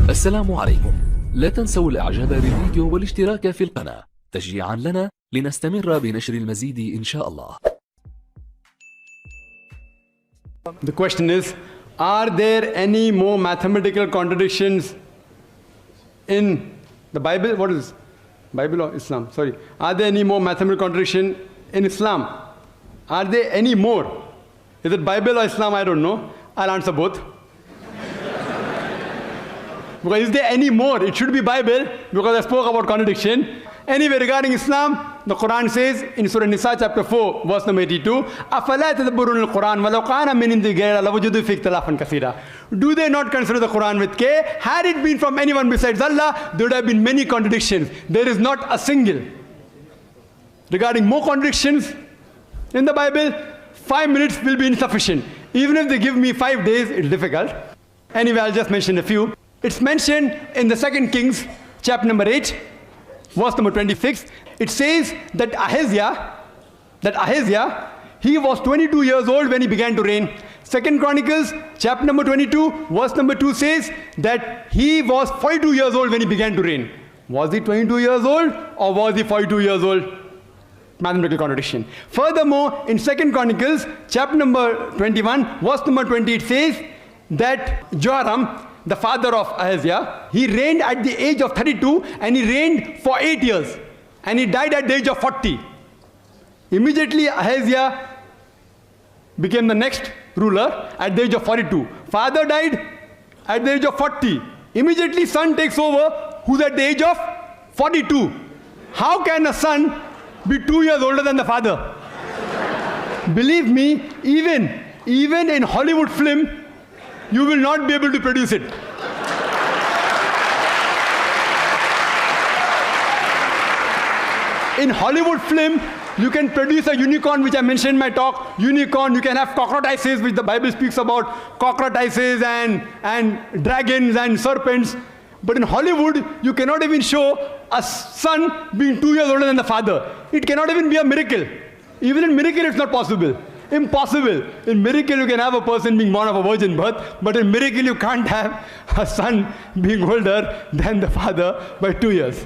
السلام عليكم. لا تنسوا الإعجاب بالفيديو والاشتراك في القناة تشجيعا لنا لنستمر بنشر المزيد إن شاء الله. The question is, are there any more mathematical contradictions in the Bible? What is Bible or Islam? Sorry. Are there any more mathematical contradiction in Islam? Are there any more? Is it Bible or Islam? I don't know. I'll answer both. Because is there any more? It should be Bible, because I spoke about contradiction. Anyway, regarding Islam, the Quran says in Surah Nisa chapter 4, verse number 82, أَفَلَا تَدَبُّرُونَ الْقُرْآنَ وَلَوْ كَانَ مِنْ عِنْدِ غَيْرِ اللَّهِ لَوَجَدُوا فِيهِ اخْتِلَافًا كَثِيرًا. Do they not consider the Quran with care? Had it been from anyone besides Allah, there would have been many contradictions. There is not a single. Regarding more contradictions in the Bible, 5 minutes will be insufficient. Even if they give me 5 days, it's difficult. Anyway, I'll just mention a few. It's mentioned in the 2 Kings, chapter number 8, verse number 26. It says that Ahaziah, he was 22 years old when he began to reign. 2 Chronicles, chapter number 22, verse number 2 says that he was 42 years old when he began to reign. Was he 22 years old or was he 42 years old? Mathematical contradiction. Furthermore, in 2 Chronicles, chapter number 21, verse number 20, it says that Joram, the father of Ahaziah, he reigned at the age of 32 and he reigned for 8 years. And he died at the age of 40. Immediately Ahaziah became the next ruler at the age of 42. Father died at the age of 40. Immediately son takes over, who's at the age of 42. How can a son be 2 years older than the father? Believe me, even in Hollywood film, you will not be able to produce it. In Hollywood film, you can produce a unicorn, which I mentioned in my talk. Unicorn, you can have cockroaches, which the Bible speaks about, cockroaches and dragons and serpents. But in Hollywood, you cannot even show a son being 2 years older than the father. It cannot even be a miracle. Even in miracle, it's not possible. Impossible. In miracle, you can have a person being born of a virgin birth, but in miracle, you can't have a son being older than the father by 2 years.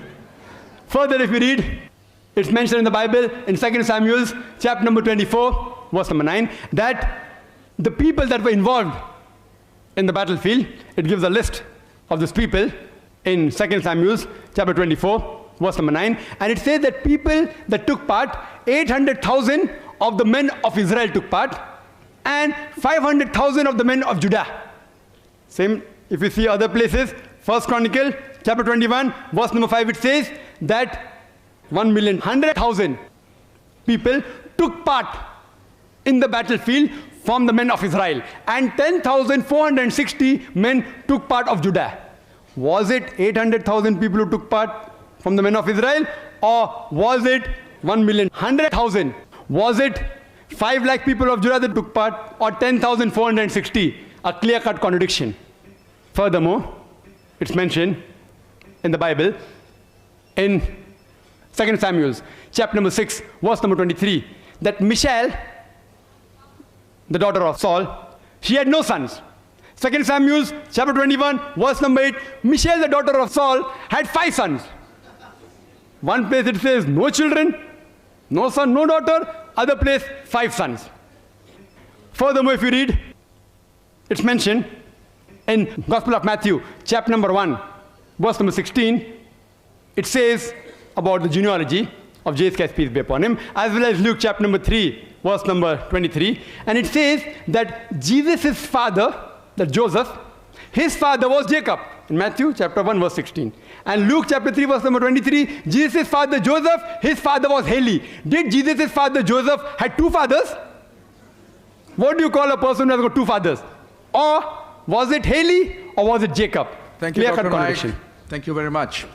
Further, if you read, it's mentioned in the Bible in 2 Samuel, chapter number 24, verse number 9, that the people that were involved in the battlefield, it gives a list of these people in 2 Samuel, chapter 24, verse number 9, and it says that people that took part, 800,000 of the men of Israel took part, and 500,000 of the men of Judah. Same, if you see other places, 1 Chronicle, chapter 21, verse number 5, it says that 1,100,000 people took part in the battlefield from the men of Israel, and 10,460 men took part of Judah. Was it 800,000 people who took part from the men of Israel, or was it 1,100,000? Was it 5 lakh people of Judah that took part, or 10,460? A clear-cut contradiction. Furthermore, it's mentioned in the Bible in 2 Samuel, chapter number 6, verse number 23, that Michal, the daughter of Saul, she had no sons. 2 Samuel, chapter 21, verse number 8, Michal, the daughter of Saul, had 5 sons. One place it says no children, no son, no daughter. Other place, 5 sons. Furthermore, if you read, it's mentioned in Gospel of Matthew, chapter number 1, verse number 16, it says about the genealogy of Jesus Christ, peace be upon him, as well as Luke chapter number 3, verse number 23. And it says that Jesus' father, that Joseph, his father was Jacob, in Matthew chapter 1, verse 16. And Luke chapter 3, verse number 23, Jesus' father Joseph, his father was Heli. Did Jesus' father Joseph had 2 fathers? What do you call a person who has got 2 fathers? Or was it Heli or was it Jacob? Thank you, Dr. Naik. Thank you very much.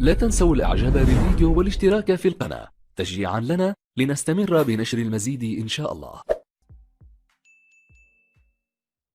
لا تنسوا الإعجاب بالفيديو والاشتراك في القناة تشجيعا لنا لنستمر بنشر المزيد إن شاء الله.